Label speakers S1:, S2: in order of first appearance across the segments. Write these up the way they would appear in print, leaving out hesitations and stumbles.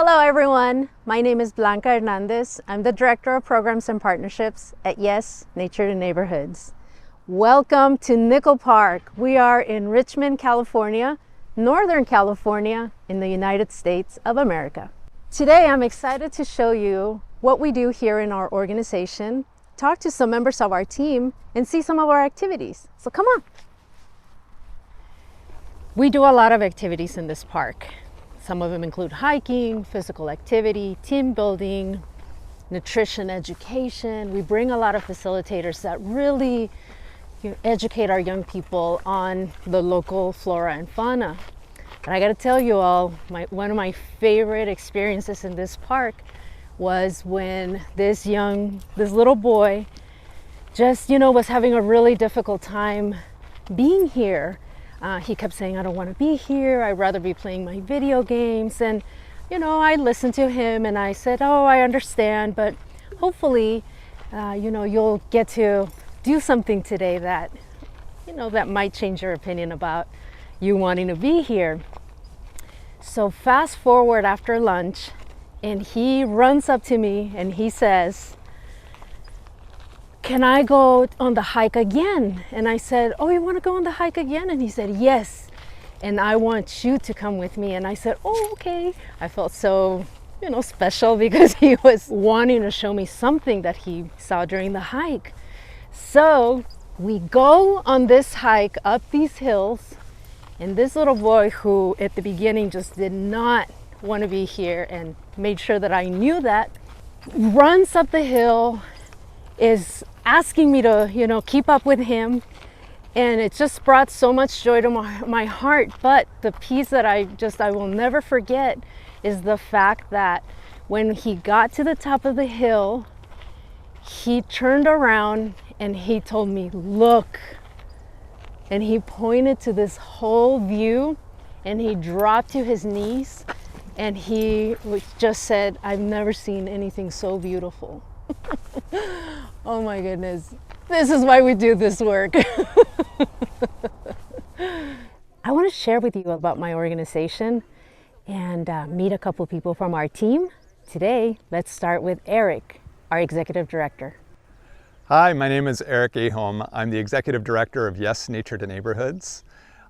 S1: Hello everyone, my name is Blanca Hernández. I'm the Director of Programs and Partnerships at Yes, Nature to Neighborhoods. Welcome to Nickel Park. We are in Richmond, California, Northern California in the United States of America. Today I'm excited to show you what we do here in our organization, talk to some members of our team, and see some of our activities. So come on. We do a lot of activities in this park. Some of them include hiking, physical activity, team building, nutrition education. We bring a lot of facilitators that really educate our young people on the local flora and fauna. And I gotta tell you all, one of my favorite experiences in this park was when this little boy just, was having a really difficult time being here. He kept saying, I don't want to be here. I'd rather be playing my video games. And, I listened to him and I said, oh, I understand, but hopefully, you'll get to do something today that, that might change your opinion about you wanting to be here. So fast forward after lunch and he runs up to me and he says, can I go on the hike again? And I said, oh, you want to go on the hike again? And he said, yes. And I want you to come with me. And I said, oh, okay. I felt so, special because he was wanting to show me something that he saw during the hike. So we go on this hike up these hills. And this little boy who at the beginning just did not want to be here and made sure that I knew that, runs up the hill, is asking me to, keep up with him. And it just brought so much joy to my heart. But the piece that I will never forget is the fact that when he got to the top of the hill, he turned around and he told me, look. And he pointed to this whole view and he dropped to his knees and he just said, I've never seen anything so beautiful. Oh my goodness, this is why we do this work. I want to share with you about my organization and meet a couple people from our team. Today, let's start with Eric, our Executive Director.
S2: Hi, my name is Eric Aaholm. I'm the Executive Director of Yes, Nature to Neighborhoods.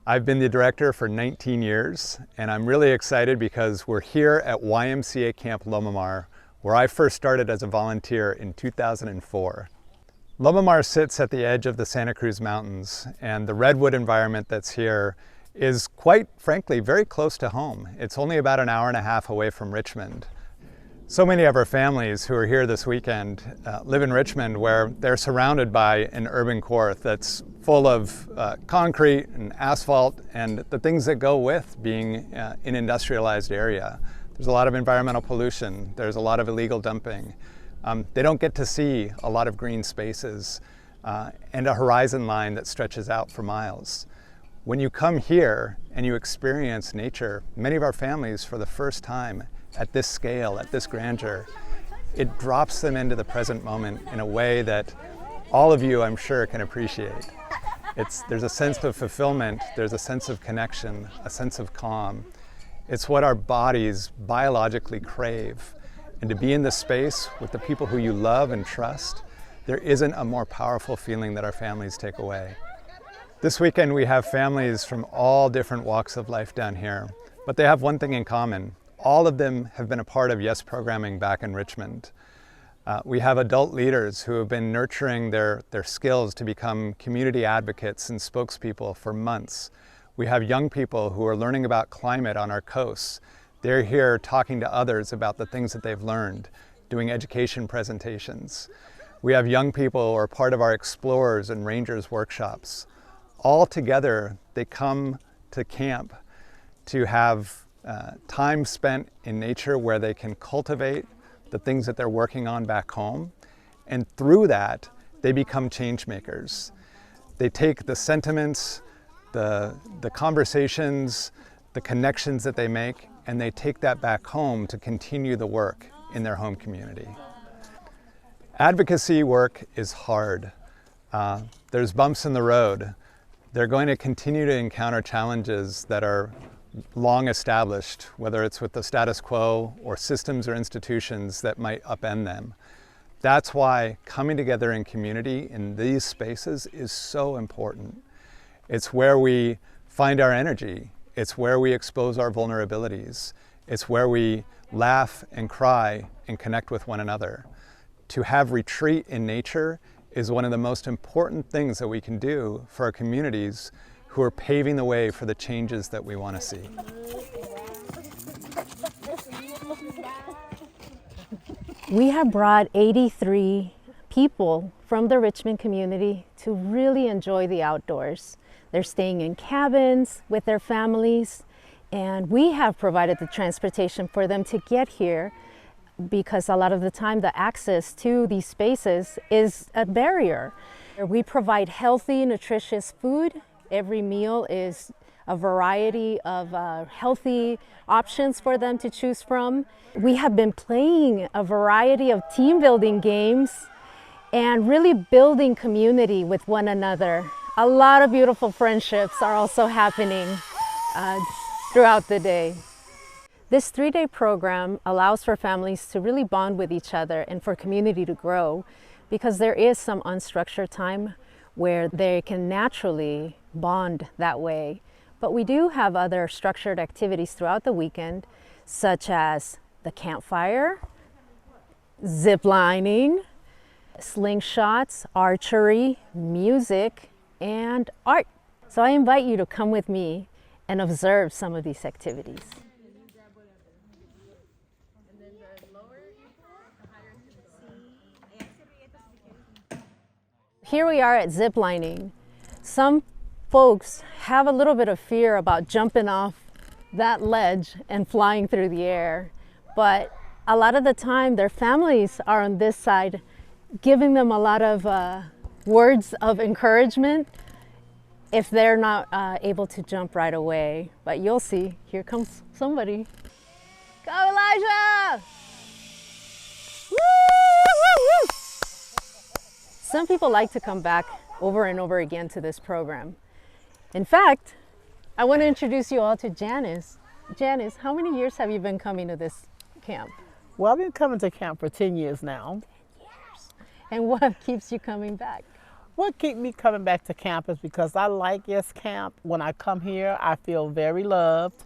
S2: I've been the director for 19 years, and I'm really excited because we're here at YMCA Camp Loma, where I first started as a volunteer in 2004. Loma sits at the edge of the Santa Cruz Mountains, and the redwood environment that's here is quite frankly very close to home. It's only about an hour and a half away from Richmond. So many of our families who are here this weekend live in Richmond, where they're surrounded by an urban core that's full of concrete and asphalt and the things that go with being an industrialized area. There's a lot of environmental pollution. There's a lot of illegal dumping. They don't get to see a lot of green spaces and a horizon line that stretches out for miles. When you come here and you experience nature, many of our families for the first time at this scale, at this grandeur, it drops them into the present moment in a way that all of you, I'm sure, can appreciate. There's a sense of fulfillment, there's a sense of connection, a sense of calm. It's what our bodies biologically crave. And to be in this space with the people who you love and trust, there isn't a more powerful feeling that our families take away. This weekend we have families from all different walks of life down here, but they have one thing in common. All of them have been a part of YES programming back in Richmond. We have adult leaders who have been nurturing their skills to become community advocates and spokespeople for months. We have young people who are learning about climate on our coasts. They're here talking to others about the things that they've learned, doing education presentations. We have young people who are part of our Explorers and Rangers workshops. All together, they come to camp to have time spent in nature where they can cultivate the things that they're working on back home. And through that, they become change makers. They take the sentiments, the conversations, the connections that they make, and they take that back home to continue the work in their home community. Advocacy work is hard. There's bumps in the road. They're going to continue to encounter challenges that are long established, whether it's with the status quo or systems or institutions that might upend them. That's why coming together in community in these spaces is so important. It's where we find our energy. It's where we expose our vulnerabilities. It's where we laugh and cry and connect with one another. To have retreat in nature is one of the most important things that we can do for our communities who are paving the way for the changes that we want to see.
S1: We have brought 83 people from the Richmond community to really enjoy the outdoors. They're staying in cabins with their families, and we have provided the transportation for them to get here because a lot of the time the access to these spaces is a barrier. We provide healthy, nutritious food. Every meal is a variety of healthy options for them to choose from. We have been playing a variety of team building games and really building community with one another. A lot of beautiful friendships are also happening throughout the day. This 3-day program allows for families to really bond with each other and for community to grow, because there is some unstructured time where they can naturally bond that way. But we do have other structured activities throughout the weekend, such as the campfire, zip lining, slingshots, archery, music, and art. So I invite you to come with me and observe some of these activities. Here we are at zip lining. Some folks have a little bit of fear about jumping off that ledge and flying through the air, but a lot of the time their families are on this side giving them a lot of words of encouragement if they're not able to jump right away. But you'll see, here comes somebody. Go Elijah! Woo, woo, woo! Some people like to come back over and over again to this program. In fact, I want to introduce you all to Janice. Janice, how many years have you been coming to this camp?
S3: Well, I've been coming to camp for 10 years now.
S1: 10 years. And what keeps you coming back?
S3: What keeps me coming back to camp is because I like Yes Camp. When I come here, I feel very loved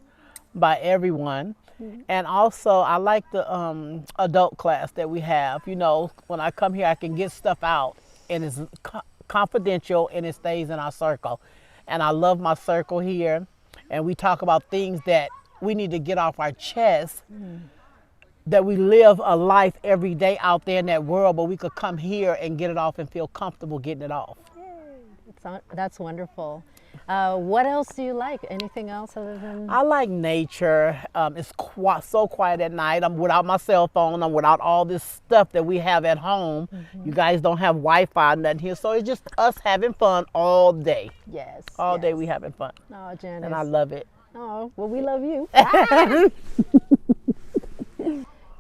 S3: by everyone. Mm-hmm. And also, I like the adult class that we have. You know, when I come here, I can get stuff out, and it's confidential, and it stays in our circle. And I love my circle here, and we talk about things that we need to get off our chest, that we live a life every day out there in that world, but we could come here and get it off and feel comfortable getting it off.
S1: Yay. That's wonderful. What else do you like? Anything else other than?
S3: I like nature. It's so quiet at night. I'm without my cell phone. I'm without all this stuff that we have at home. Mm-hmm. You guys don't have Wi-Fi, nothing here. So it's just us having fun all day.
S1: Yes.
S3: All day we having fun.
S1: Oh, Janice.
S3: And I love it.
S1: Oh, well, we love you.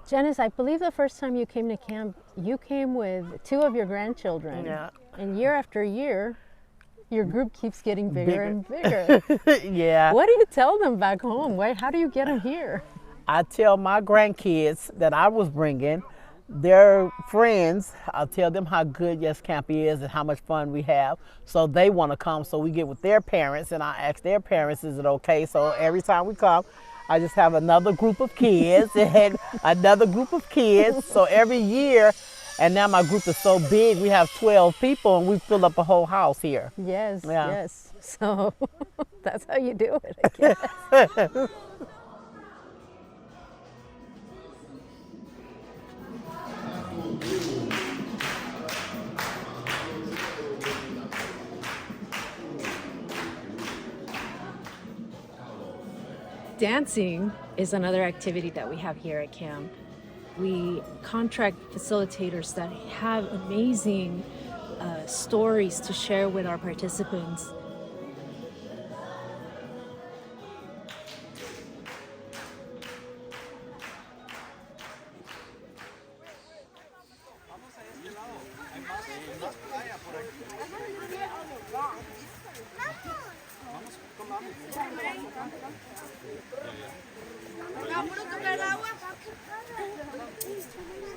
S1: Janice, I believe the first time you came to camp, you came with 2 of your grandchildren.
S3: Yeah.
S1: And year after year, your group keeps getting bigger and bigger.
S3: Yeah.
S1: What do you tell them back home? How do you get them here?
S3: I tell my grandkids that I was bringing, their friends, I'll tell them how good Yes Camp is and how much fun we have. So they want to come, so we get with their parents, and I ask their parents, is it okay? So every time we come, I just have another group of kids and another group of kids. So every year, and now my group is so big, we have 12 people, and we fill up a whole house here.
S1: Yes, yeah. Yes. So that's how you do it, I guess. Dancing is another activity that we have here at camp. We contract facilitators that have amazing stories to share with our participants.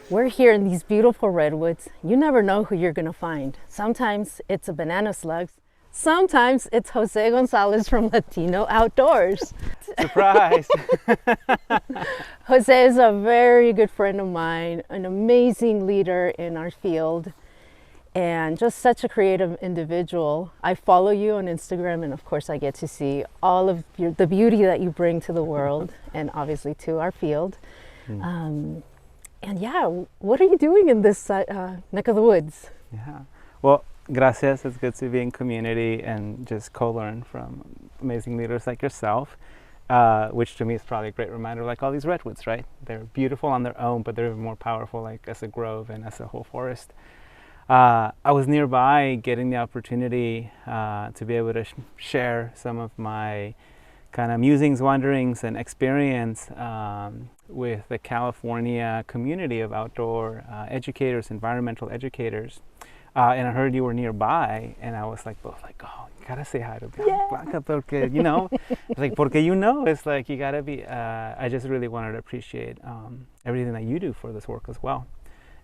S1: We're here in these beautiful redwoods. You never know who you're gonna find. Sometimes it's a banana slug. Sometimes it's Jose González from Latino Outdoors.
S4: Surprise!
S1: Jose is a very good friend of mine, an amazing leader in our field, and just such a creative individual. I follow you on Instagram, and of course I get to see all of the beauty that you bring to the world and obviously to our field. And yeah, what are you doing in this neck of the woods?
S4: Yeah, well, gracias. It's good to be in community and just co-learn from amazing leaders like yourself, which to me is probably a great reminder, like all these redwoods, right? They're beautiful on their own, but they're even more powerful like as a grove and as a whole forest. I was nearby getting the opportunity to be able to share some of my kind of musings, wanderings, and experience with the California community of outdoor educators, environmental educators. And I heard you were nearby, and I was like, both like, oh, you gotta say hi to Blanca, porque, you know, it's like, porque you know, it's like, you gotta be, I just really wanted to appreciate everything that you do for this work as well.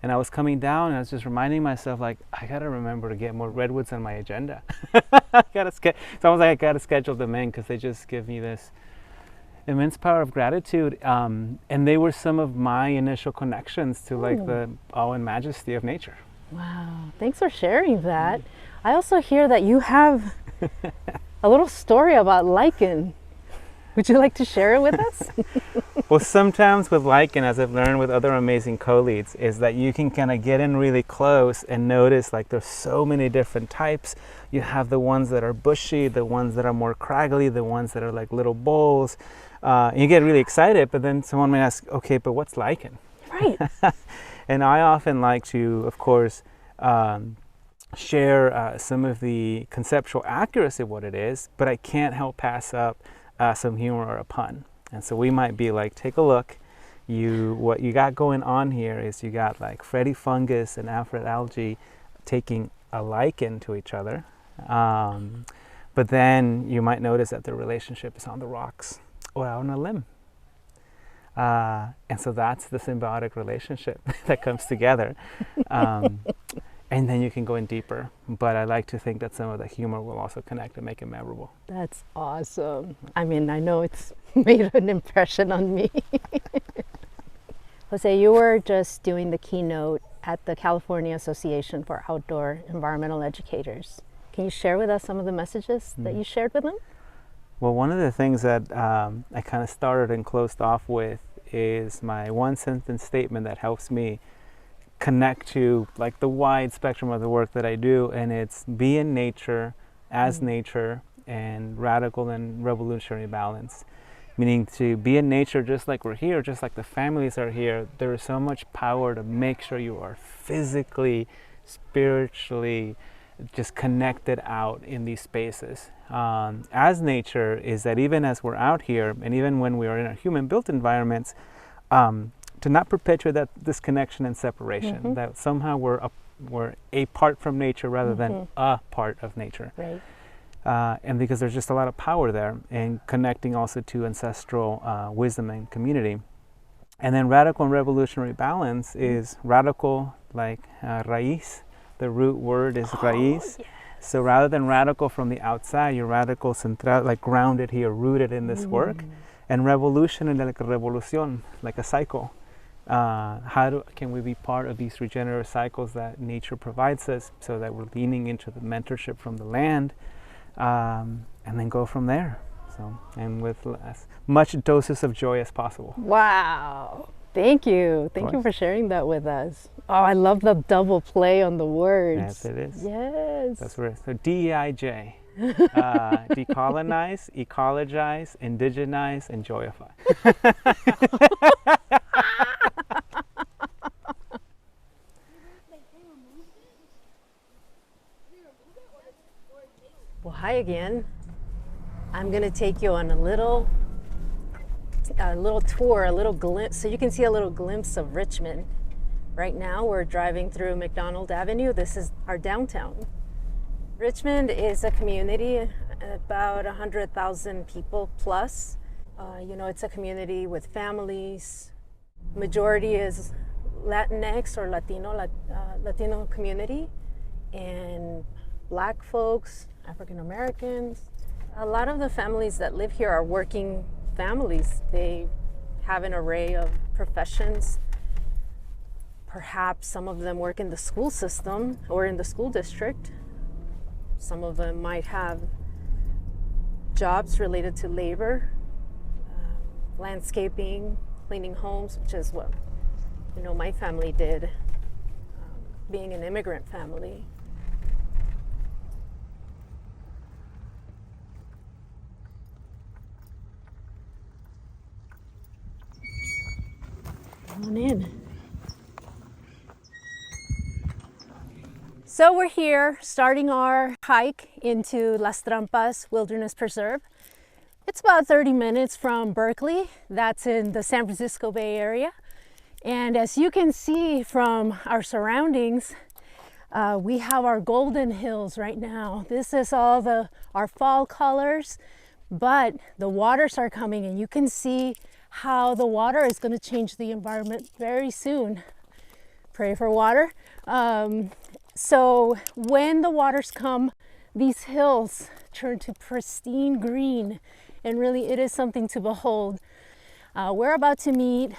S4: And I was coming down, and I was just reminding myself, like, I gotta remember to get more redwoods on my agenda. It's almost like I gotta schedule them in, because they just give me this immense power of gratitude. And they were some of my initial connections to like the awe and majesty of nature.
S1: Wow, thanks for sharing that. I also hear that you have a little story about lichen. Would you like to share it with us?
S4: Well, sometimes with lichen, as I've learned with other amazing co-leads, is that you can kind of get in really close and notice like there's so many different types. You have the ones that are bushy, the ones that are more craggly, the ones that are like little bowls. And you get really excited, but then someone may ask, okay, but what's lichen?
S1: Right.
S4: And I often like to, of course, share some of the conceptual accuracy of what it is, but I can't help pass up some humor or a pun. And so we might be like, take a look. What you got going on here is you got like Freddy fungus and Alfred algae taking a lichen to each other. But then you might notice that the relationship is on the rocks or on a limb. And so that's the symbiotic relationship that comes together. And then you can go in deeper. But I like to think that some of the humor will also connect and make it memorable.
S1: That's awesome. I mean, I know it's made an impression on me. Jose, you were just doing the keynote at the California Association for Outdoor Environmental Educators. Can you share with us some of the messages that you shared with them?
S4: Well, one of the things that I kind of started and closed off with is my one sentence statement that helps me connect to like the wide spectrum of the work that I do, and it's be in nature as nature and radical and revolutionary balance. Meaning to be in nature just like we're here, just like the families are here. There is so much power to make sure you are physically, spiritually just connected out in these spaces. As nature is that even as we're out here and even when we are in our human-built environments, to not perpetuate that disconnection and separation, that somehow we're a part from nature rather than a part of nature.
S1: Right.
S4: And because there's just a lot of power there, and connecting also to ancestral wisdom and community. And then radical and revolutionary balance is radical like raíz. The root word is raíz. Yes. So rather than radical from the outside, you're radical central, like grounded here, rooted in this work. And revolution and like a revolución, like a cycle. Can we be part of these regenerative cycles that nature provides us, so that we're leaning into the mentorship from the land, and then go from there. So, and with as much doses of joy as possible.
S1: Wow. Thank you. Thank you for sharing that with us. Oh, I love the double play on the words.
S4: Yes, it is.
S1: Yes.
S4: That's where so DEIJ. Decolonize, ecologize, indigenize, and joyify.
S1: Well, hi again. I'm going to take you on a little tour, a little glimpse, so you can see a little glimpse of Richmond. Right now we're driving through McDonald Avenue. This is our downtown. Richmond is a community about 100,000 people plus. It's a community with families. Majority is Latinx or Latino community, and Black folks, African Americans. A lot of the families that live here are working families. They have an array of professions. Perhaps some of them work in the school system or in the school district. Some of them might have jobs related to labor, landscaping, cleaning homes, which is what my family did, being an immigrant family. Come on in. So we're here starting our hike into Las Trampas Wilderness Preserve. It's about 30 minutes from Berkeley. That's in the San Francisco Bay Area. And as you can see from our surroundings, we have our golden hills right now. This is all our fall colors, but the waters are coming, and you can see how the water is going to change the environment very soon. Pray for water. So when the waters come, these hills turn to pristine green, and really it is something to behold. We're about to meet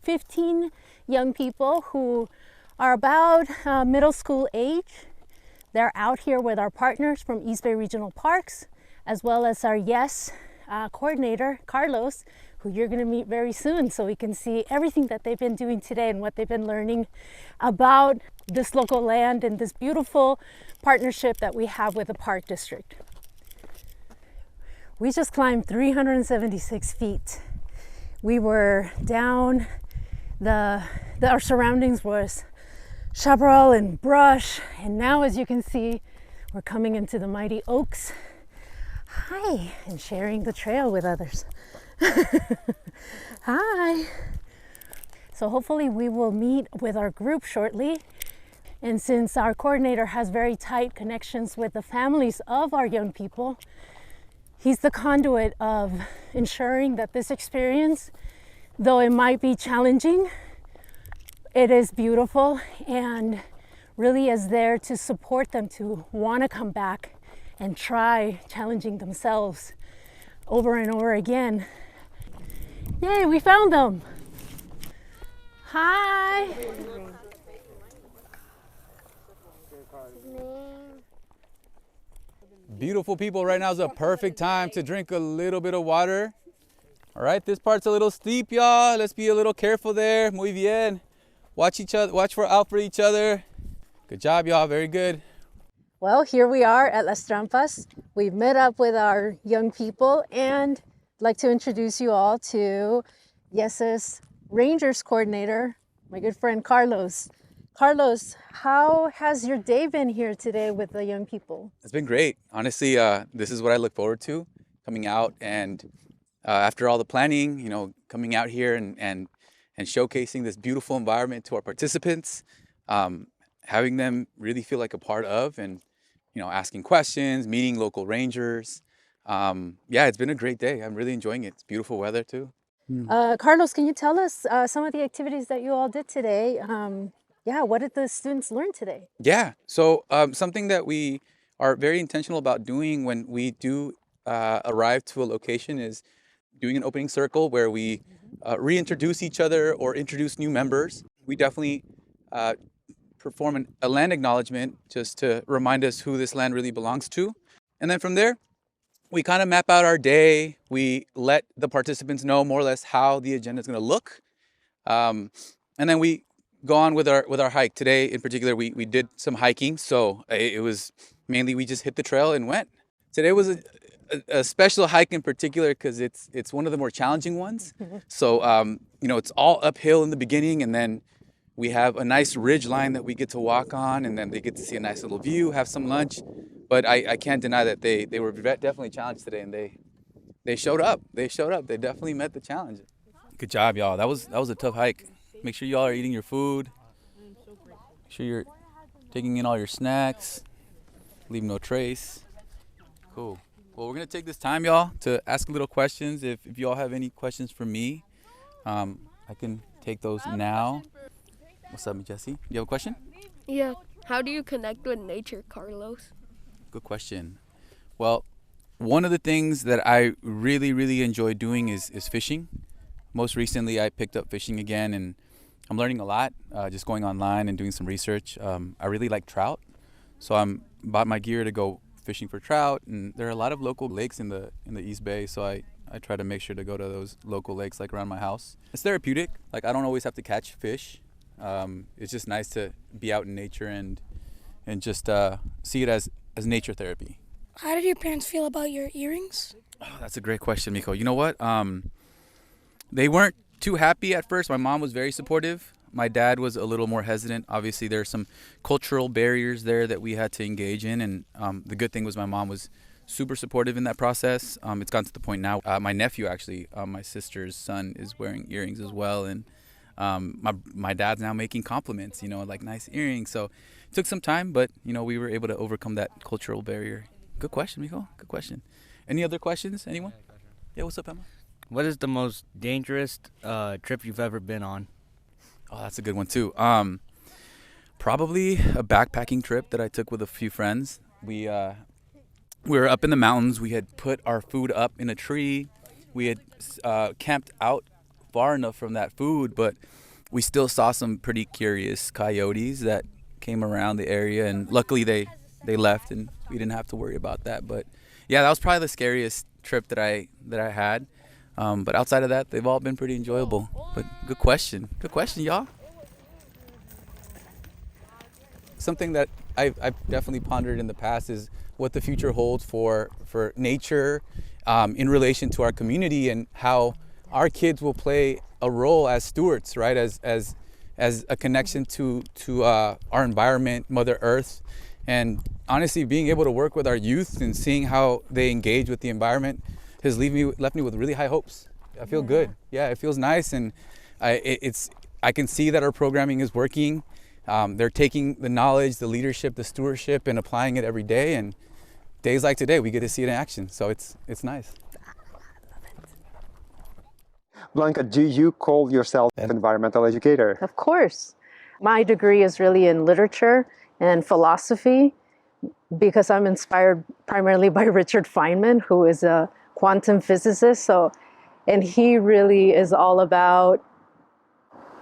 S1: 15 young people who are about middle school age. They're out here with our partners from East Bay Regional Parks, as well as our YES coordinator, Carlos, who you're going to meet very soon, so we can see everything that they've been doing today and what they've been learning about this local land and this beautiful partnership that we have with the Park District. We just climbed 376 feet. We were down, our surroundings was chaparral and brush, and now as you can see, we're coming into the mighty oaks. Hi, and sharing the trail with others. Hi. So hopefully we will meet with our group shortly. And since our coordinator has very tight connections with the families of our young people, he's the conduit of ensuring that this experience, though it might be challenging, it is beautiful and really is there to support them to want to come back and try challenging themselves over and over again. Yay, we found them. Hi.
S5: Beautiful people, right now is a perfect time to drink a little bit of water. All right, this part's a little steep, y'all. Let's be a little careful there. Muy bien. Watch out for each other. Good job, y'all, very good.
S1: Well, here we are at Las Trampas. We've met up with our young people, and I'd like to introduce you all to YES's Rangers Coordinator, my good friend Carlos. Carlos, how has your day been here today with the young people?
S5: It's been great. Honestly, this is what I look forward to, coming out and after all the planning, coming out here and showcasing this beautiful environment to our participants, having them really feel like a part of and, asking questions, meeting local rangers. It's been a great day. I'm really enjoying it. It's beautiful weather too.
S1: Carlos, can you tell us some of the activities that you all did today? What did the students learn today?
S5: Yeah, so something that we are very intentional about doing when we do arrive to a location is doing an opening circle where we reintroduce each other or introduce new members. We definitely perform a land acknowledgement just to remind us who this land really belongs to. And then from there, we kind of map out our day. We let the participants know more or less how the agenda is going to look. And then we go on with our hike. Today in particular, we did some hiking. So it was mainly we just hit the trail and went. Today was a special hike in particular because it's one of the more challenging ones. So, it's all uphill in the beginning, and then we have a nice ridge line that we get to walk on, and then they get to see a nice little view, have some lunch. But I can't deny that they were definitely challenged today, and they showed up. They definitely met the challenge. Good job, y'all. That was a tough hike. Make sure y'all are eating your food. Make sure you're taking in all your snacks. Leave no trace. Cool. Well, we're going to take this time, y'all, to ask little questions. If y'all have any questions for me, I can take those now. What's up, Jesse? You have a question?
S6: Yeah. How do you connect with nature, Carlos?
S5: Good question. Well, one of the things that I really, really enjoy doing is fishing. Most recently, I picked up fishing again, and I'm learning a lot, just going online and doing some research. I really like trout, so I'm bought my gear to go fishing for trout, and there are a lot of local lakes in the East Bay, so I try to make sure to go to those local lakes like around my house. It's therapeutic. Like, I don't always have to catch fish. It's just nice to be out in nature and just see it as nature therapy.
S7: How did your parents feel about your earrings?
S5: Oh, that's a great question, Miko. You know what? They weren't too happy at first. My mom was very supportive. My dad was a little more hesitant. Obviously, there are some cultural barriers there that we had to engage in. And the good thing was my mom was super supportive in that process. It's gotten to the point now. My nephew, actually, my sister's son, is wearing earrings as well. And my dad's now making compliments, like nice earrings. So it took some time, but, we were able to overcome that cultural barrier. Good question, Miko. Good question. Any other questions? Anyone? Yeah, what's up, Emma?
S8: What is the most dangerous trip you've ever been on?
S5: Oh, that's a good one, too. Probably a backpacking trip that I took with a few friends. We were up in the mountains. We had put our food up in a tree. We had camped out far enough from that food, but we still saw some pretty curious coyotes that came around the area, and luckily they left, and we didn't have to worry about that. But yeah, that was probably the scariest trip that I had. But outside of that, they've all been pretty enjoyable. But good question, y'all. Something that I've definitely pondered in the past is what the future holds for nature in relation to our community, and how our kids will play a role as stewards, right? As a connection to our environment, Mother Earth. And honestly, being able to work with our youth and seeing how they engage with the environment has left me with really high hopes. I feel good. Yeah, it feels nice, and I can see that our programming is working. They're taking the knowledge, the leadership, the stewardship, and applying it every day. And days like today, we get to see it in action. So it's nice.
S9: Blanca, do you call yourself an environmental educator?
S1: Of course. My degree is really in literature and philosophy, because I'm inspired primarily by Richard Feynman, who is a quantum physicist. And he really is all about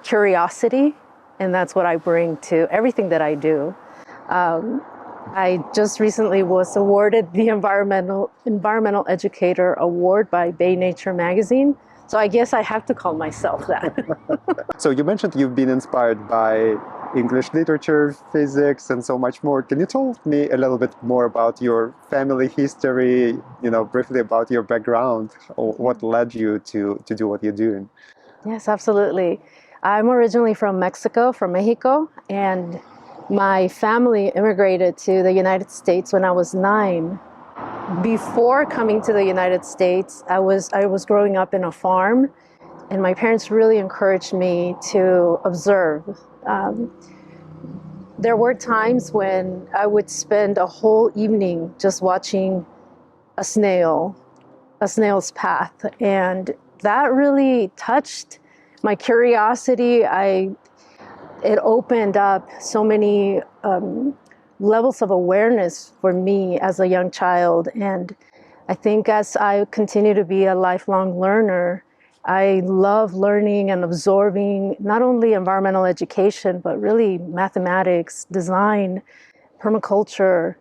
S1: curiosity, and that's what I bring to everything that I do. I just recently was awarded the Environmental Educator Award by Bay Nature magazine. So I guess I have to call myself that.
S9: So you mentioned you've been inspired by English literature, physics, and so much more. Can you tell me a little bit more about your family history, briefly about your background, or what led you to do what you're doing?
S1: Yes, absolutely. I'm originally from Mexico, and my family immigrated to the United States when I was 9. Before coming to the United States, I was growing up in a farm, and my parents really encouraged me to observe. There were times when I would spend a whole evening just watching a snail's path, and that really touched my curiosity. It opened up so many levels of awareness for me as a young child. And I think as I continue to be a lifelong learner, I love learning and absorbing not only environmental education, but really mathematics, design, permaculture,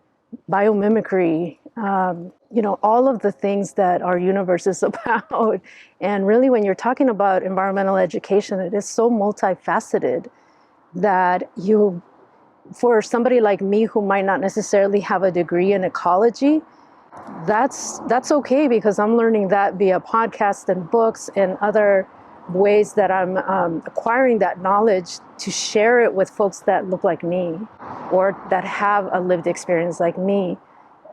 S1: biomimicry, all of the things that our universe is about. And really, when you're talking about environmental education, it is so multifaceted that for somebody like me who might not necessarily have a degree in ecology, that's okay, because I'm learning that via podcasts and books and other ways that I'm acquiring that knowledge to share it with folks that look like me or that have a lived experience like me.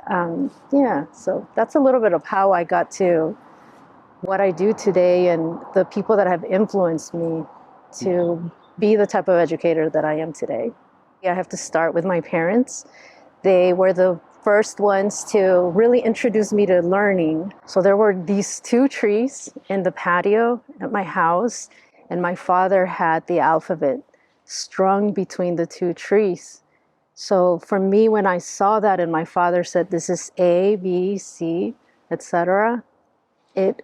S1: So that's a little bit of how I got to what I do today and the people that have influenced me to be the type of educator that I am today. I have to start with my parents. They were the first ones to really introduce me to learning. So there were these two trees in the patio at my house, and my father had the alphabet strung between the two trees. So for me, when I saw that and my father said, this is A, B, C, etc., it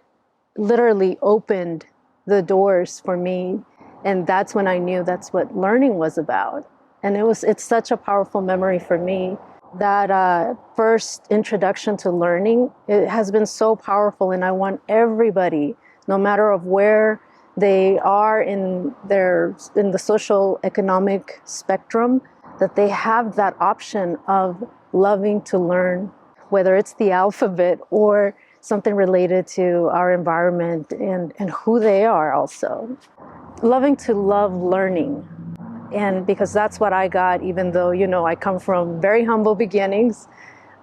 S1: literally opened the doors for me. And that's when I knew that's what learning was about. And it's such a powerful memory for me. That first introduction to learning, it has been so powerful, and I want everybody, no matter of where they are in the social economic spectrum, that they have that option of loving to learn, whether it's the alphabet or something related to our environment and who they are also. Loving to love learning. And because that's what I got, even though, I come from very humble beginnings,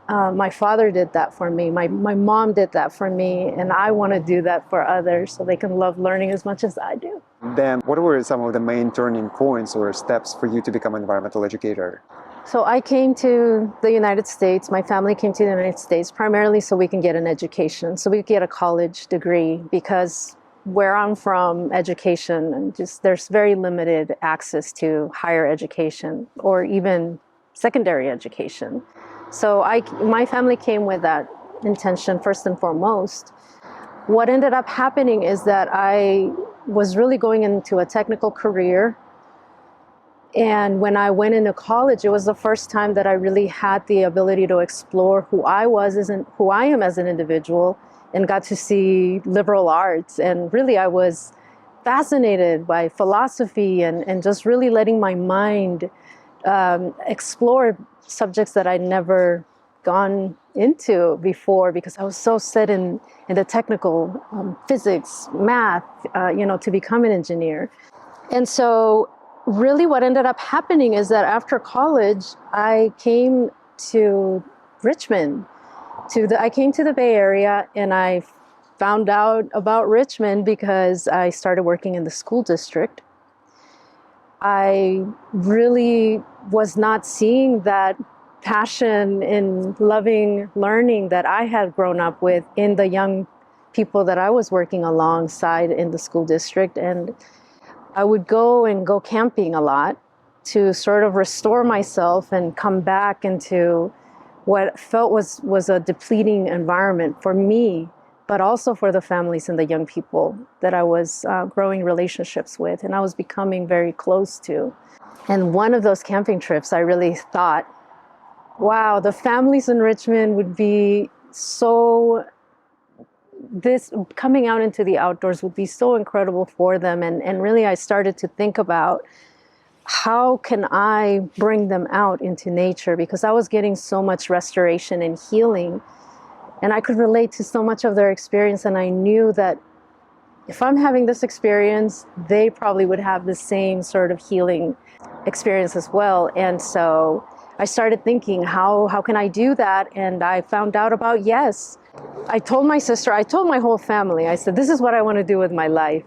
S1: my father did that for me. My mom did that for me. And I want to do that for others so they can love learning as much as I do.
S9: Then what were some of the main turning points or steps for you to become an environmental educator?
S1: So I came to the United States. My family came to the United States primarily so we can get an education, so we could get a college degree, because where I'm from, education, and there's very limited access to higher education or even secondary education. So my family came with that intention first and foremost. What ended up happening is that I was really going into a technical career. And when I went into college, it was the first time that I really had the ability to explore who I am as an individual, and got to see liberal arts. And really, I was fascinated by philosophy and just really letting my mind explore subjects that I'd never gone into before, because I was so set in the technical physics, math, to become an engineer. And so really what ended up happening is that after college, I came to Richmond. I came to the Bay Area, and I found out about Richmond because I started working in the school district. I really was not seeing that passion in loving learning that I had grown up with in the young people that I was working alongside in the school district. And I would go camping a lot to sort of restore myself and come back into what felt was a depleting environment for me, but also for the families and the young people that I was growing relationships with and I was becoming very close to. And one of those camping trips, I really thought, wow, the families in Richmond would be coming out into the outdoors would be so incredible for them. And really I started to think about, how can I bring them out into nature? Because I was getting so much restoration and healing, and I could relate to so much of their experience. And I knew that if I'm having this experience, they probably would have the same sort of healing experience as well. And so I started thinking, how can I do that? And I found out about YES. I told my sister, I told my whole family, I said, this is what I want to do with my life.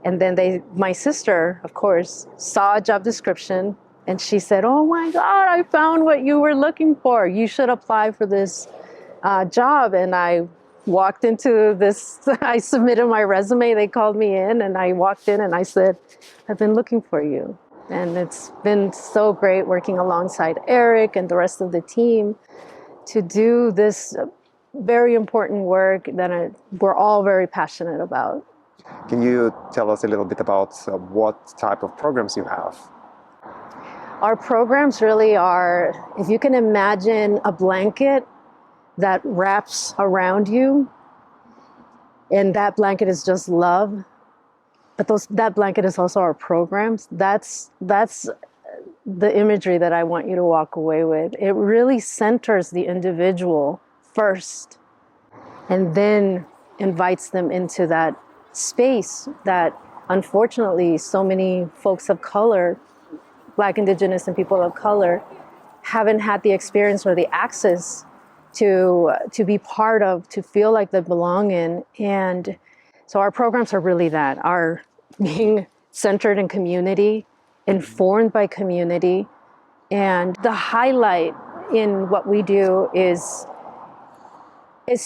S1: And then my sister, of course, saw a job description, and she said, oh my God, I found what you were looking for. You should apply for this job. And I walked into this, I submitted my resume, they called me in, and I walked in and I said, I've been looking for you. And it's been so great working alongside Eric and the rest of the team to do this very important work that we're all very passionate about.
S9: Can you tell us a little bit about what type of programs you have?
S1: Our programs really are, if you can imagine a blanket that wraps around you, and that blanket is just love, but that blanket is also our programs. That's the imagery that I want you to walk away with. It really centers the individual first, and then invites them into that space that unfortunately so many folks of color, Black, Indigenous, and people of color, haven't had the experience or the access to be part of, to feel like they belong in. And so our programs are really that, are being centered in community, informed by community. And the highlight in what we do is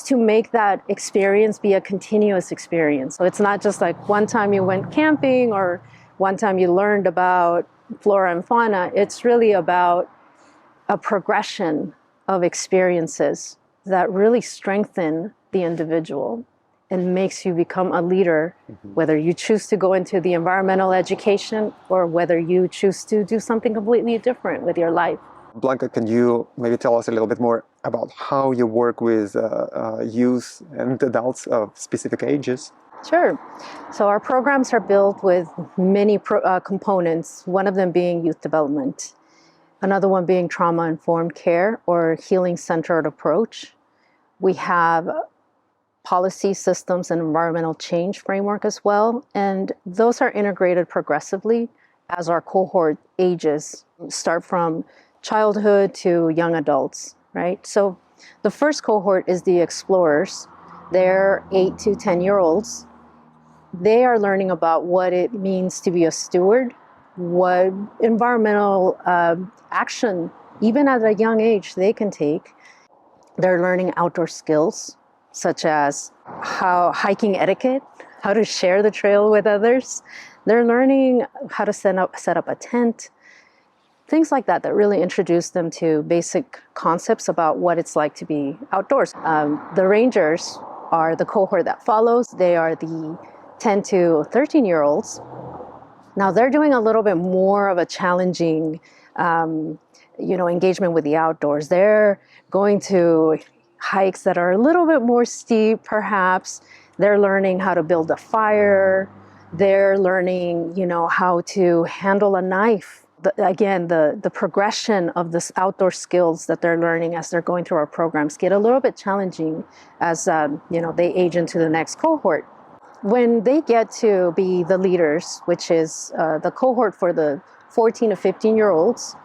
S1: to make that experience be a continuous experience. So it's not just like one time you went camping or one time you learned about flora and fauna. It's really about a progression of experiences that really strengthen the individual and makes you become a leader, whether you choose to go into the environmental education or whether you choose to do something completely different with your life.
S9: Blanca, can you maybe tell us a little bit more about how you work with youth and adults of specific ages?
S1: Sure. So our programs are built with many components, one of them being youth development, another one being trauma-informed care or healing-centered approach. We have policy systems and environmental change framework as well, and those are integrated progressively as our cohort ages start from childhood to young adults, right? So the first cohort is the explorers. They're 8 to 10-year-olds. They are learning about what it means to be a steward, what environmental action, even at a young age, they can take. They're learning outdoor skills, such as how hiking etiquette, how to share the trail with others. They're learning how to set up a tent, things like that really introduce them to basic concepts about what it's like to be outdoors. The Rangers are the cohort that follows. They are the 10 to 13-year-olds. Now they're doing a little bit more of a challenging, engagement with the outdoors. They're going to hikes that are a little bit more steep, perhaps. They're learning how to build a fire. They're learning, how to handle a knife. The progression of this outdoor skills that they're learning as they're going through our programs get a little bit challenging as they age into the next cohort. When they get to be the leaders, which is the cohort for the 14 to 15-year-olds,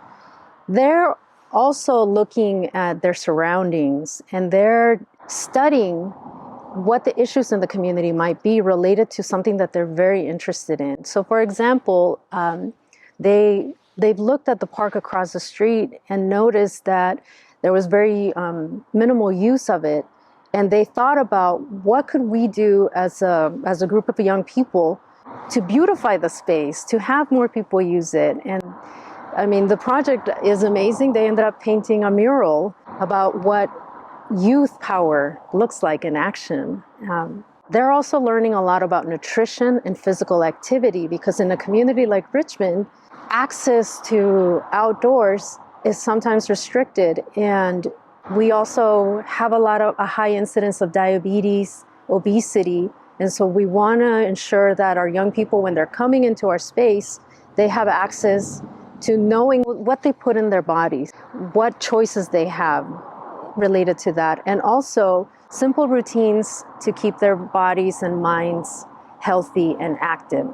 S1: they're also looking at their surroundings and they're studying what the issues in the community might be related to something that they're very interested in. So for example, they've looked at the park across the street and noticed that there was very minimal use of it. And they thought about what could we do as a group of young people to beautify the space, to have more people use it. And I mean, the project is amazing. They ended up painting a mural about what youth power looks like in action. They're also learning a lot about nutrition and physical activity because in a community like Richmond, access to outdoors is sometimes restricted. And we also have a high incidence of diabetes, obesity. And so we want to ensure that our young people, when they're coming into our space, they have access to knowing what they put in their bodies, what choices they have related to that, and also simple routines to keep their bodies and minds healthy and active.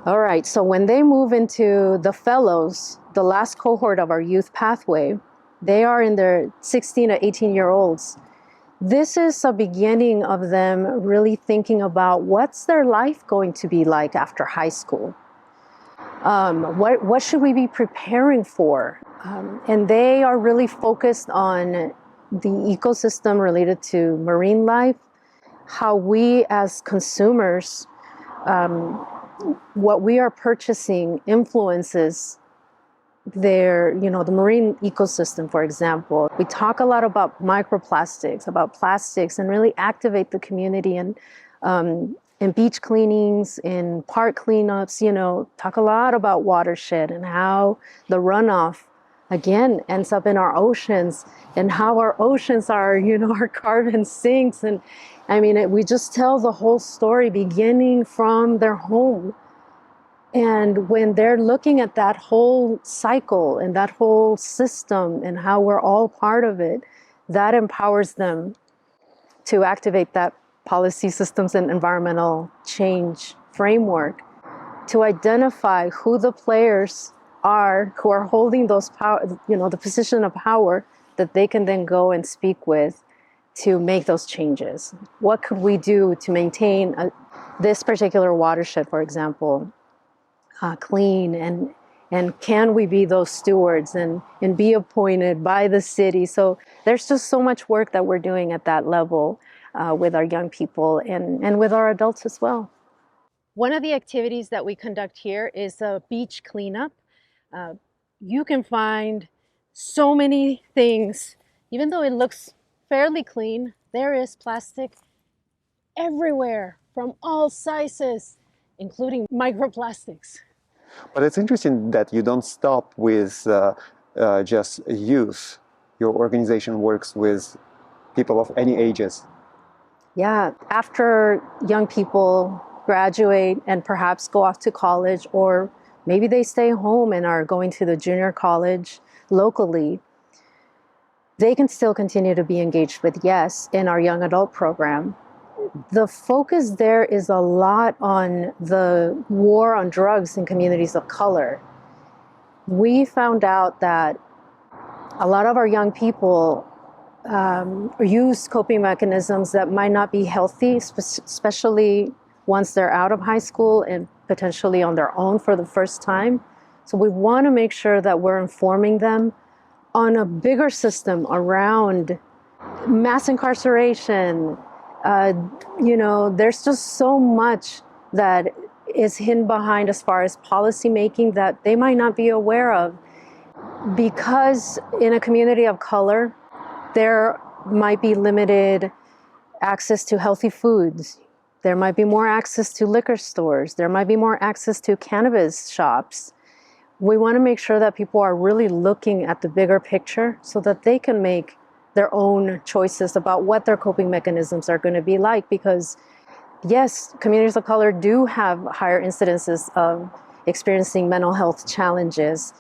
S1: All right, so when they move into the fellows, the last cohort of our youth pathway, they are in their 16 to 18-year-olds. This is a beginning of them really thinking about what's their life going to be like after high school. What should we be preparing for? And they are really focused on the ecosystem related to marine life, how we as consumers, what we are purchasing influences the marine ecosystem, for example. We talk a lot about microplastics, about plastics, and really activate the community in beach cleanings, in park cleanups, talk a lot about watershed and how the runoff, again, ends up in our oceans and how our oceans are, our carbon sinks. And I mean, we just tell the whole story beginning from their home. And when they're looking at that whole cycle and that whole system and how we're all part of it, that empowers them to activate that policy systems and environmental change framework to identify who the players are who are holding those power, the position of power that they can then go and speak with to make those changes. What could we do to maintain this particular watershed, for example, clean And can we be those stewards and be appointed by the city? So there's just so much work that we're doing at that level with our young people and with our adults as well. One of the activities that we conduct here is a beach cleanup. You can find so many things, even though it looks fairly clean, there is plastic everywhere from all sizes, including microplastics.
S9: But it's interesting that you don't stop with just youth. Your organization works with people of any ages.
S1: Yeah, after young people graduate and perhaps go off to college, or maybe they stay home and are going to the junior college locally, they can still continue to be engaged with YES in our young adult program. The focus there is a lot on the war on drugs in communities of color. We found out that a lot of our young people use coping mechanisms that might not be healthy, especially once they're out of high school and potentially on their own for the first time. So we want to make sure that we're informing them on a bigger system around mass incarceration. There's just so much that is hidden behind as far as policy making that they might not be aware of. Because in a community of color, there might be limited access to healthy foods. There might be more access to liquor stores. There might be more access to cannabis shops. We want to make sure that people are really looking at the bigger picture so that they can make their own choices about what their coping mechanisms are going to be like. Because yes, communities of color do have higher incidences of experiencing mental health challenges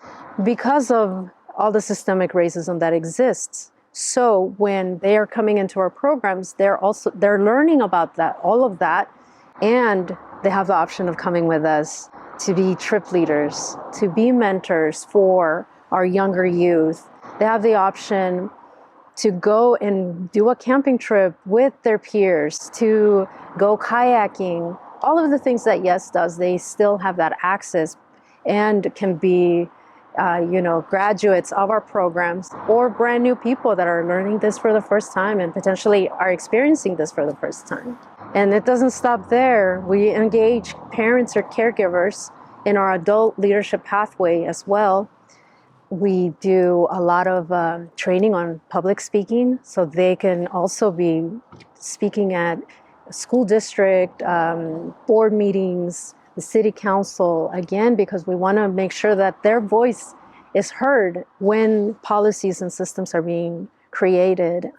S1: because of all the systemic racism that exists. So when they are coming into our programs, they're learning about that, all of that, and they have the option of coming with us to be trip leaders, to be mentors for our younger youth. They have the option to go and do a camping trip with their peers, to go kayaking, all of the things that YES does, they still have that access and can be graduates of our programs or brand new people that are learning this for the first time and potentially are experiencing this for the first time. And it doesn't stop there. We engage parents or caregivers in our adult leadership pathway as well. We do a lot of training on public speaking, so they can also be speaking at school district, board meetings, the city council, again, because we want to make sure that their voice is heard when policies and systems are being created,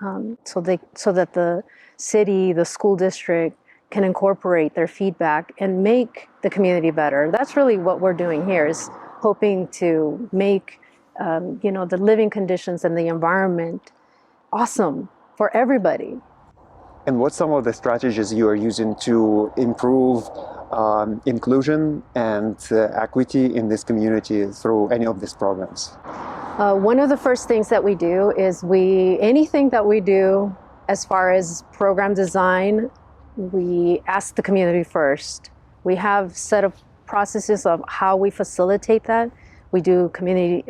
S1: so that the city, the school district can incorporate their feedback and make the community better. That's really what we're doing here, is hoping to make the living conditions and the environment awesome for everybody.
S9: And what's some of the strategies you are using to improve inclusion and equity in this community through any of these programs?
S1: One of the first things that we do is anything that we do as far as program design, we ask the community first. We have set of processes of how we facilitate that. We do community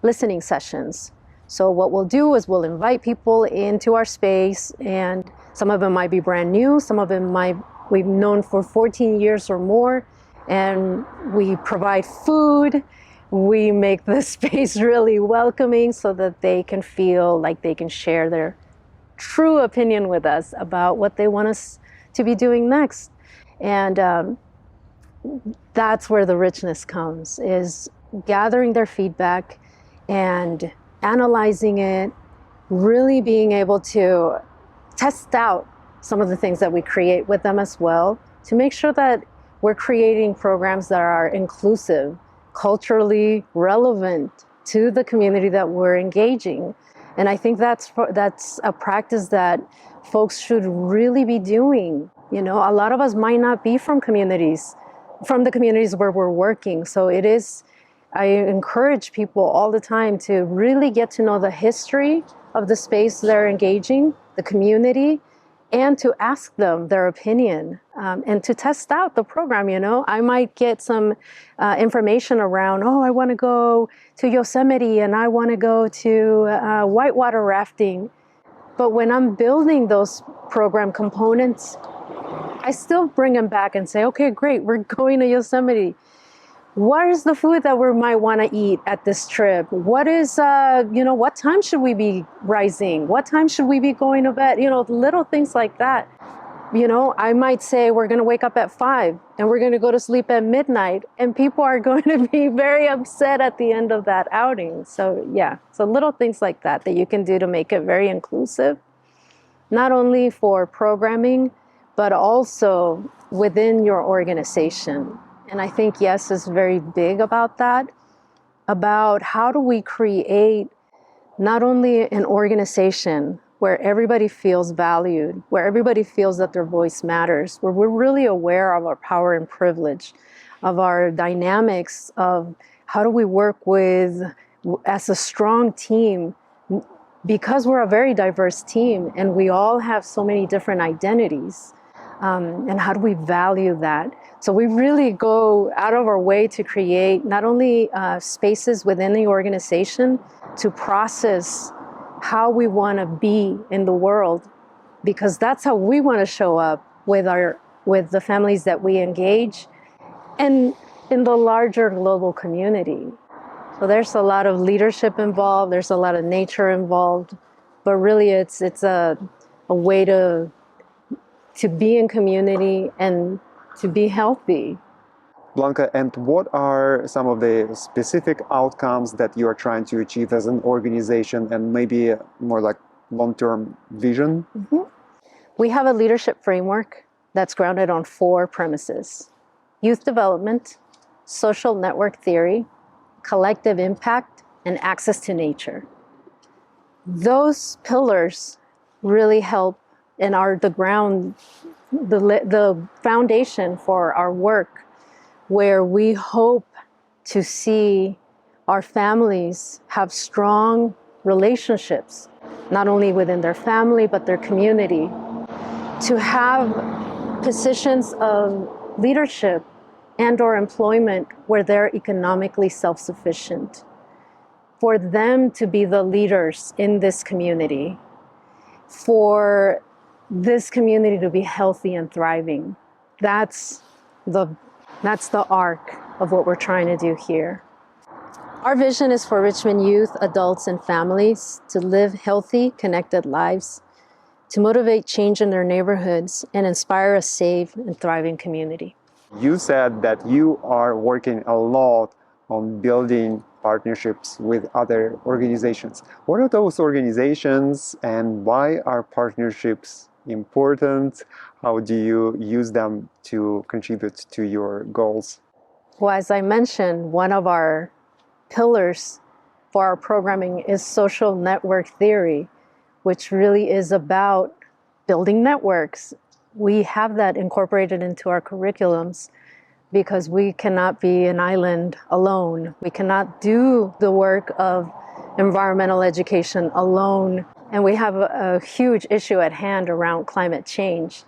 S1: listening sessions. So what we'll do is we'll invite people into our space, and some of them might be brand new, some of them we've known for 14 years or more, and we provide food. We make the space really welcoming so that they can feel like they can share their true opinion with us about what they want us to be doing next. And that's where the richness comes, is gathering their feedback and analyzing it, really being able to test out some of the things that we create with them as well, to make sure that we're creating programs that are inclusive, culturally relevant to the community that we're engaging. And I think that's a practice that folks should really be doing. A lot of us might not be from the communities where we're working. So I encourage people all the time to really get to know the history of the space they're engaging, the community, and to ask them their opinion, and to test out the program. I might get some information around, oh, I want to go to Yosemite and I want to go to whitewater rafting. But when I'm building those program components, I still bring them back and say, okay, great, we're going to Yosemite. What is the food that we might want to eat at this trip? What is, what time should we be rising? What time should we be going to bed? Little things like that. I might say we're going to wake up at 5 and we're going to go to sleep at midnight, and people are going to be very upset at the end of that outing. So yeah, so little things like that you can do to make it very inclusive, not only for programming, but also within your organization. And I think YES is very big about that, about how do we create not only an organization where everybody feels valued, where everybody feels that their voice matters, where we're really aware of our power and privilege, of our dynamics, of how do we work as a strong team, because we're a very diverse team and we all have so many different identities. And how do we value that? So we really go out of our way to create not only spaces within the organization to process how we want to be in the world, because that's how we want to show up with the families that we engage and in the larger global community. So there's a lot of leadership involved, there's a lot of nature involved, but really it's a way to be in community and to be healthy.
S9: Blanca, and what are some of the specific outcomes that you are trying to achieve as an organization, and maybe more like long-term vision?
S1: Mm-hmm. We have a leadership framework that's grounded on 4 premises: youth development, social network theory, collective impact, and access to nature. Those pillars really help and are the foundation for our work, where we hope to see our families have strong relationships, not only within their family, but their community, to have positions of leadership and or employment where they're economically self-sufficient, for them to be the leaders in this community, for this community to be healthy and thriving. That's the arc of what we're trying to do here. Our vision is for Richmond youth, adults, and families to live healthy, connected lives, to motivate change in their neighborhoods, and inspire a safe and thriving community.
S9: You said that you are working a lot on building partnerships with other organizations. What are those organizations, and why are partnerships important? How do you use them to contribute to your goals?
S1: Well, as I mentioned, one of our pillars for our programming is social network theory, which really is about building networks. We have that incorporated into our curriculums because we cannot be an island alone. We cannot do the work of environmental education alone. And we have a huge issue at hand around climate change.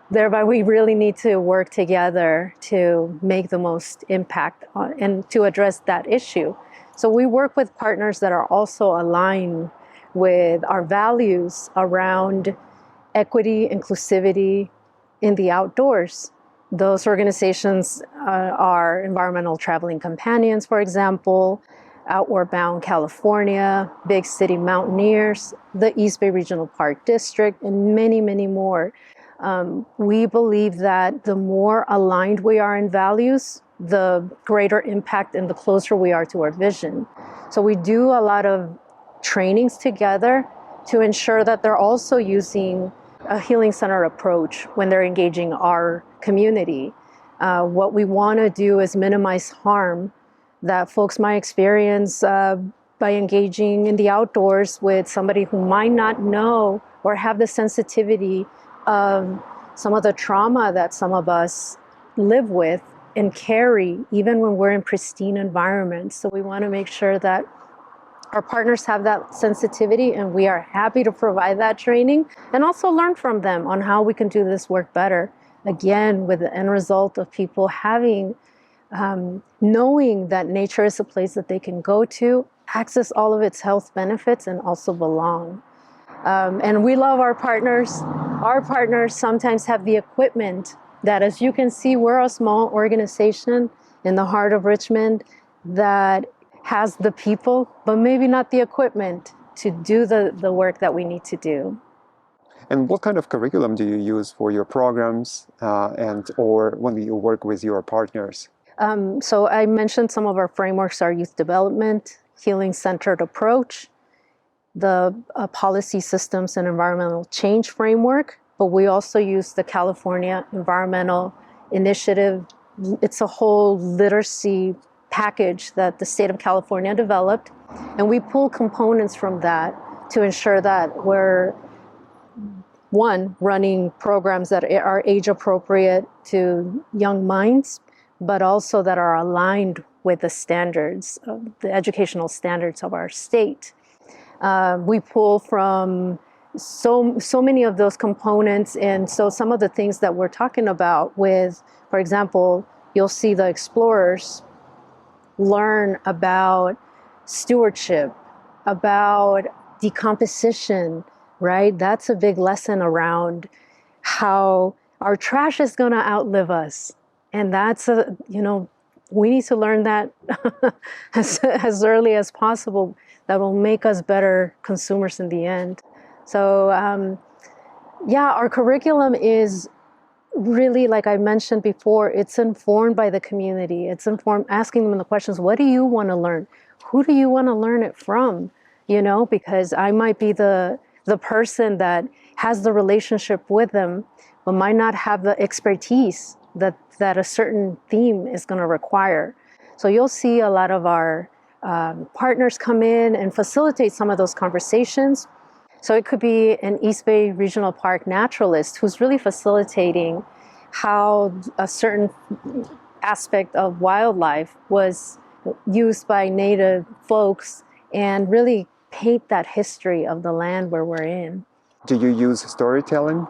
S1: Thereby, we really need to work together to make the most impact and to address that issue. So we work with partners that are also aligned with our values around equity, inclusivity in the outdoors. Those organizations are Environmental Traveling Companions, for example, Outward Bound California, Big City Mountaineers, the East Bay Regional Park District, and many, many more. We believe that the more aligned we are in values, the greater impact and the closer we are to our vision. So we do a lot of trainings together to ensure that they're also using a healing-centered approach when they're engaging our community. What we want to do is minimize harm that folks might experience by engaging in the outdoors with somebody who might not know or have the sensitivity of some of the trauma that some of us live with and carry even when we're in pristine environments. So we want to make sure that our partners have that sensitivity, and we are happy to provide that training and also learn from them on how we can do this work better. Again, with the end result of people having, knowing that nature is a place that they can go to, access all of its health benefits, and also belong. And we love our partners. Our partners sometimes have the equipment that, as you can see, we're a small organization in the heart of Richmond that has the people, but maybe not the equipment to do the work that we need to do.
S9: And what kind of curriculum do you use for your programs or when you work with your partners?
S1: So I mentioned some of our frameworks, our youth development, healing-centered approach, the policy systems and environmental change framework, but we also use the California Environmental Initiative. It's a whole literacy package that the state of California developed, and we pull components from that to ensure that we're, one, running programs that are age appropriate to young minds, but also that are aligned with the standards, the educational standards of our state. We pull from so many of those components, and so some of the things that we're talking about with, for example, you'll see the explorers learn about stewardship, about decomposition, right? That's a big lesson around how our trash is going to outlive us. And that's, we need to learn that as early as possible. That will make us better consumers in the end. So, our curriculum is really, like I mentioned before, it's informed by the community. It's informed, asking them the questions, what do you want to learn? Who do you want to learn it from? Because I might be the person that has the relationship with them, but might not have the expertise that a certain theme is going to require. So you'll see a lot of our partners come in and facilitate some of those conversations. So it could be an East Bay Regional Park naturalist who's really facilitating how a certain aspect of wildlife was used by Native folks and really paint that history of the land where we're in.
S9: Do you use storytelling?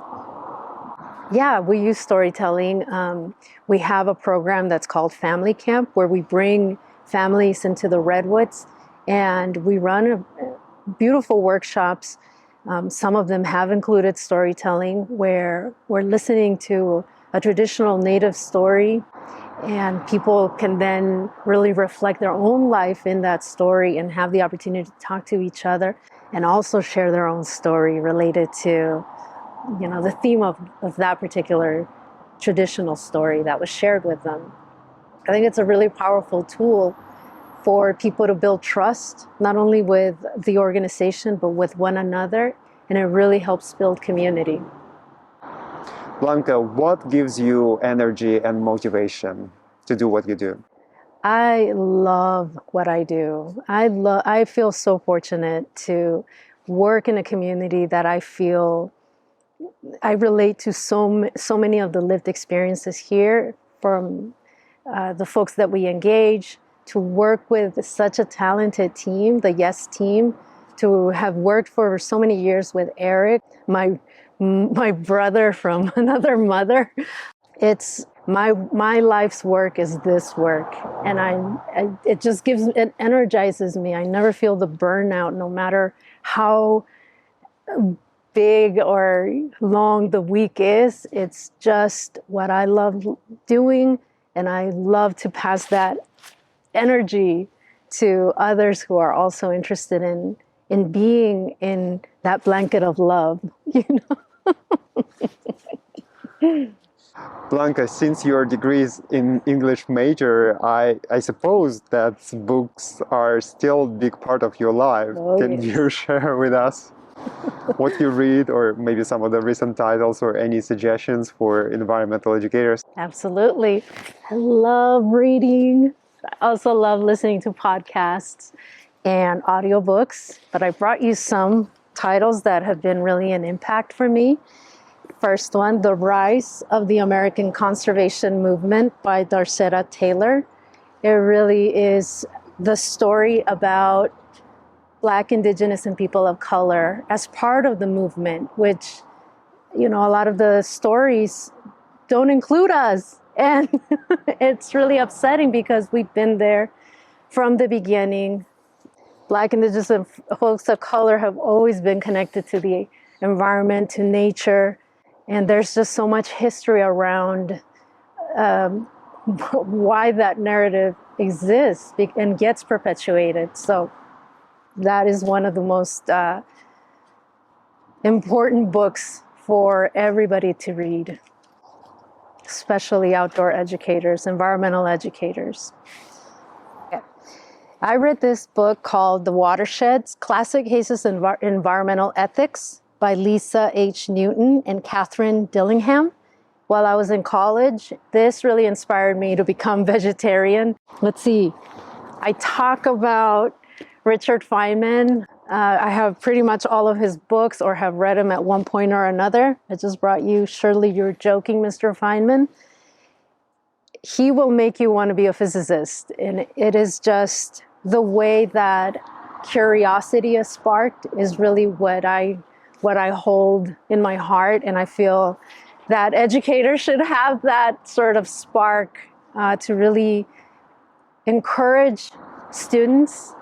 S1: Yeah, we use storytelling. We have a program that's called Family Camp where we bring families into the Redwoods and we run beautiful workshops. Some of them have included storytelling where we're listening to a traditional Native story and people can then really reflect their own life in that story and have the opportunity to talk to each other and also share their own story related to, the theme of that particular traditional story that was shared with them. I think it's a really powerful tool for people to build trust, not only with the organization, but with one another, and it really helps build community.
S9: Blanca, what gives you energy and motivation to do what you do?
S1: I love what I do. I feel so fortunate to work in a community that I feel I relate to so many of the lived experiences here, from the folks that we engage, to work with such a talented team, the YES team, to have worked for so many years with Eric, my brother from another mother. It's my life's work is this work, and it energizes me. I never feel the burnout, no matter how big or long the week is. It's just what I love doing, and I love to pass that energy to others who are also interested in being in that blanket of love,
S9: Blanca, since your degree is in English major, I suppose that books are still a big part of your life. Can you share with us what you read, or maybe some of the recent titles, or any suggestions for environmental educators?
S1: Absolutely. I love reading. I also love listening to podcasts and audiobooks, but I brought you some titles that have been really an impact for me. First one, The Rise of the American Conservation Movement by Darcetta Taylor. It really is the story about Black, Indigenous, and people of color as part of the movement, which, you know, a lot of the stories don't include us. And it's really upsetting because we've been there from the beginning. Black, Indigenous, and folks of color have always been connected to the environment, to nature. And there's just so much history around why that narrative exists and gets perpetuated. So that is one of the most important books for everybody to read, especially outdoor educators, environmental educators. I read this book called The Watersheds, Classic Cases in Environmental Ethics by Lisa H. Newton and Catherine Dillingham while I was in college. This really inspired me to become vegetarian. Let's see, I talk about Richard Feynman. I have pretty much all of his books or have read them at one point or another. I just brought you Surely You're Joking, Mr. Feynman. He will make you want to be a physicist. And it is just the way that curiosity is sparked is really what I hold in my heart. And I feel that educators should have that sort of spark to really encourage students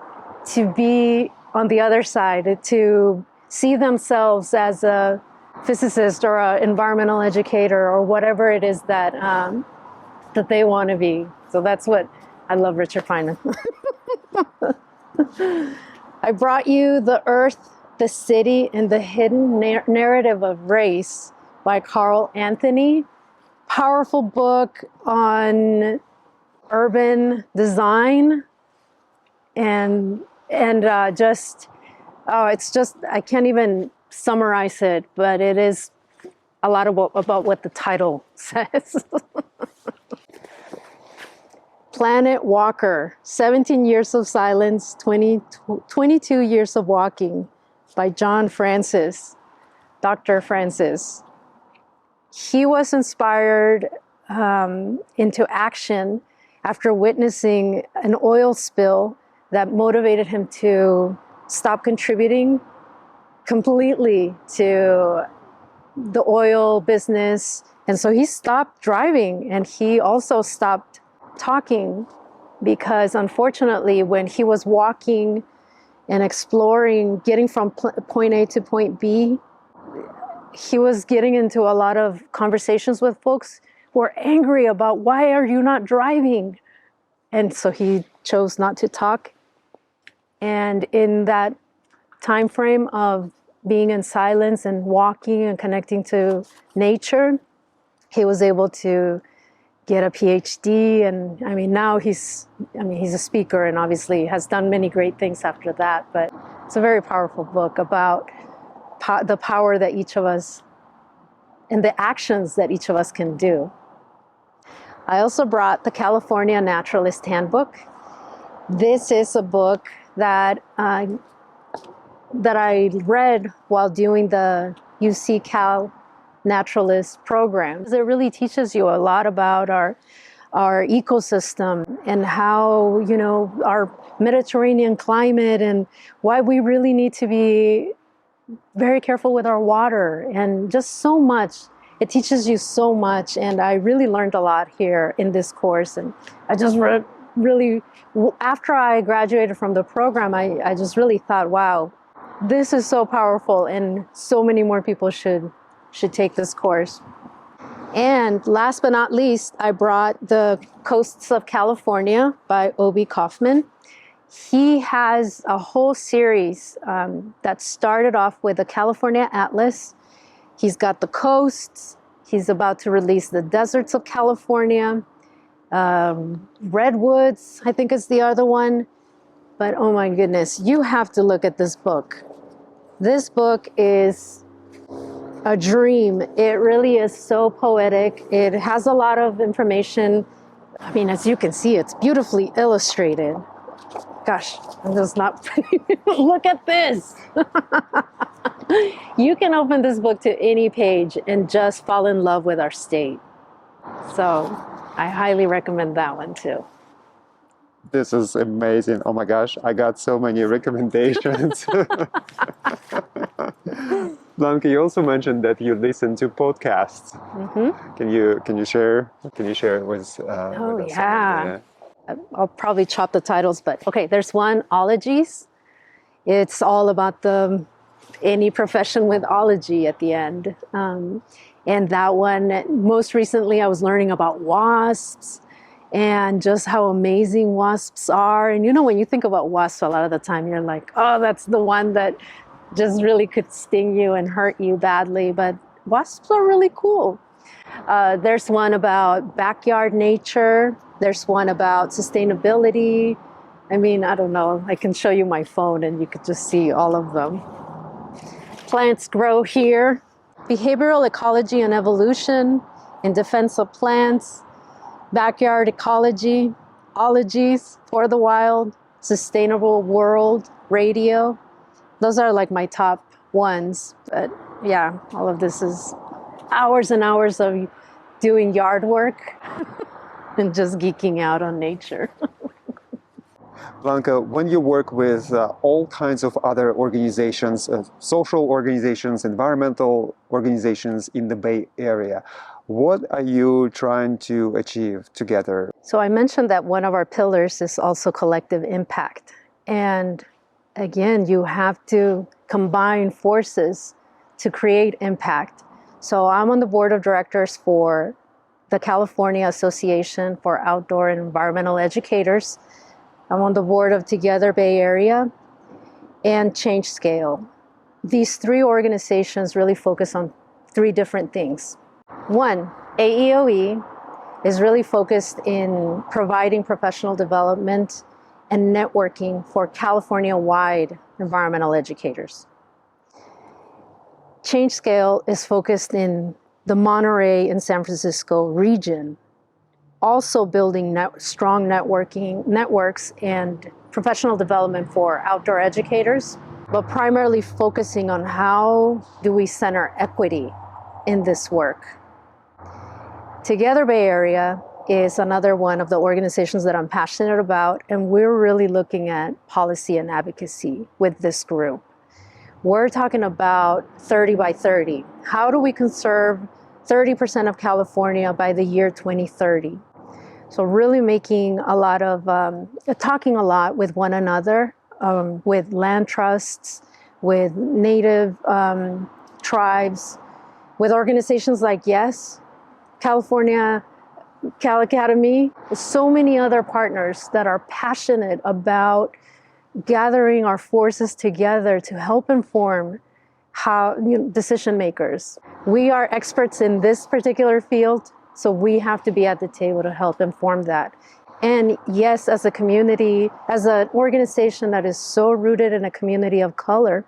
S1: to be on the other side, to see themselves as a physicist or an environmental educator or whatever it is that that they want to be. So that's what I love Richard Feynman. I brought you The Earth, the City, and the Hidden Narrative of Race by Carl Anthony. Powerful book on urban design and just, oh, it's just, I can't even summarize it, but it is a lot about what the title says. Planet Walker, 17 Years of Silence, 22 Years of Walking by John Francis, Dr. Francis. He was inspired into action after witnessing an oil spill that motivated him to stop contributing completely to the oil business. And so he stopped driving and he also stopped talking because unfortunately when he was walking and exploring, getting from point A to point B, he was getting into a lot of conversations with folks who were angry about why are you not driving? And so he chose not to talk. And in that time frame of being in silence and walking and connecting to nature, he was able to get a PhD. And I mean, now he's a speaker and obviously has done many great things after that. But it's a very powerful book about the power that each of us and the actions that each of us can do. I also brought the California Naturalist Handbook. This is a book that I read while doing the UC Cal Naturalist program. It really teaches you a lot about our ecosystem and how, you know, our Mediterranean climate and why we really need to be very careful with our water and just so much. It teaches you so much, and I really learned a lot here in this course. And I just really, after I graduated from the program, I just really thought, wow, this is so powerful and so many more people should take this course. And last but not least, I brought The Coasts of California by Obi Kaufman. He has a whole series that started off with the California Atlas. He's got the coasts. He's about to release the deserts of California. Redwoods, I think is the other one. But oh my goodness, you have to look at this book. This book is a dream. It really is so poetic. It has a lot of information. I mean, as you can see, it's beautifully illustrated. Gosh, I'm just not, look at this. You can open this book to any page and just fall in love with our state. So I highly recommend that one too.
S9: This is amazing. Oh my gosh, I got so many recommendations. Blanca, you also mentioned that you listen to podcasts. Can you share with
S1: Oh,
S9: with us?
S1: yeah. I'll probably chop the titles, but okay, there's one, Ologies. It's all about any profession with ology at the end. And that one, most recently, I was learning about wasps and just how amazing wasps are. And you know, when you think about wasps, a lot of the time you're like, oh, that's the one that just really could sting you and hurt you badly. But wasps are really cool. There's one about backyard nature. There's one about sustainability. I mean, I don't know, I can show you my phone and you could just see all of them. Plants grow here. Behavioral ecology and evolution in defense of plants. Backyard ecology, ologies for the wild, sustainable world, radio. Those are like my top ones. But yeah, all of this is hours and hours of doing yard work and just geeking out on nature.
S9: Blanca, when you work with all kinds of other organizations, social organizations, environmental organizations in the Bay Area, what are you trying to achieve together?
S1: So I mentioned that one of our pillars is also collective impact. And again, you have to combine forces to create impact. So I'm on the board of directors for the California Association for Outdoor and Environmental Educators. I'm on the board of Together Bay Area and Change Scale. These three organizations really focus on three different things. One, AEOE is really focused in providing professional development and networking for California-wide environmental educators. Change Scale is focused in the Monterey and San Francisco region, also building strong networks and professional development for outdoor educators, but primarily focusing on how do we center equity in this work. Together Bay Area is another one of the organizations that I'm passionate about, and we're really looking at policy and advocacy with this group. We're talking about 30 by 30. How do we conserve 30% of California by the year 2030? So really making a lot of, talking a lot with one another, with land trusts, with native tribes, with organizations like YES, California Cal Academy, so many other partners that are passionate about gathering our forces together to help inform how decision makers. We are experts in this particular field, so we have to be at the table to help inform that. And yes, as a community, as an organization that is so rooted in a community of color,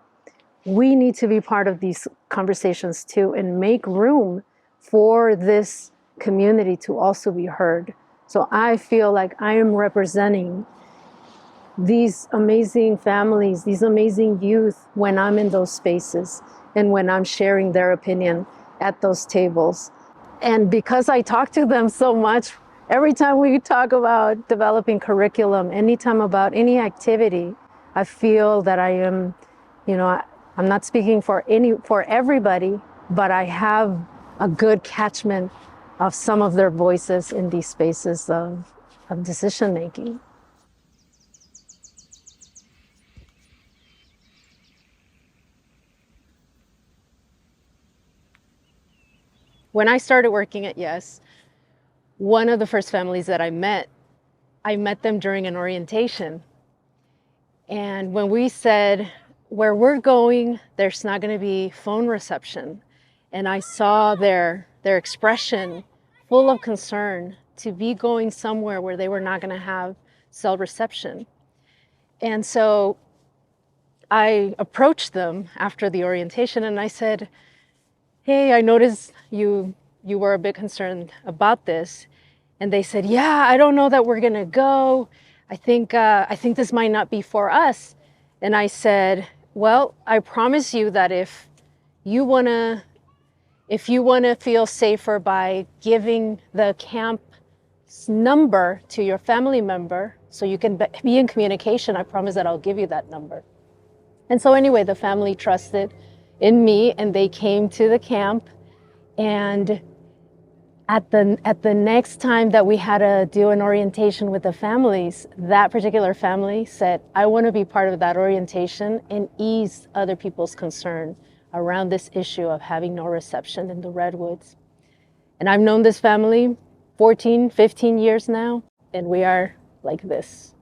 S1: we need to be part of these conversations too and make room for this community to also be heard. So I feel like I am representing these amazing families, these amazing youth when I'm in those spaces and when I'm sharing their opinion at those tables. And because I talk to them so much, every time we talk about developing curriculum, anytime about any activity, I feel that I am, I'm not speaking for everybody, but I have a good catchment of some of their voices in these spaces of decision making. When I started working at YES, one of the first families that I met them during an orientation. And when we said, where we're going, there's not going to be phone reception. And I saw their expression full of concern to be going somewhere where they were not going to have cell reception. And so I approached them after the orientation and I said, hey, I noticed you were a bit concerned about this. And they said, yeah, I don't know that we're going to go. I think this might not be for us. And I said, well, I promise you that if you want to feel safer by giving the camp number to your family member so you can be in communication. I promise that I'll give you that number. And so anyway, the family trusted in me and they came to the camp. And at the next time that we had to do an orientation with the families, that particular family said, I want to be part of that orientation and ease other people's concern around this issue of having no reception in the redwoods. And I've known this family 14, 15 years now, and we are like this.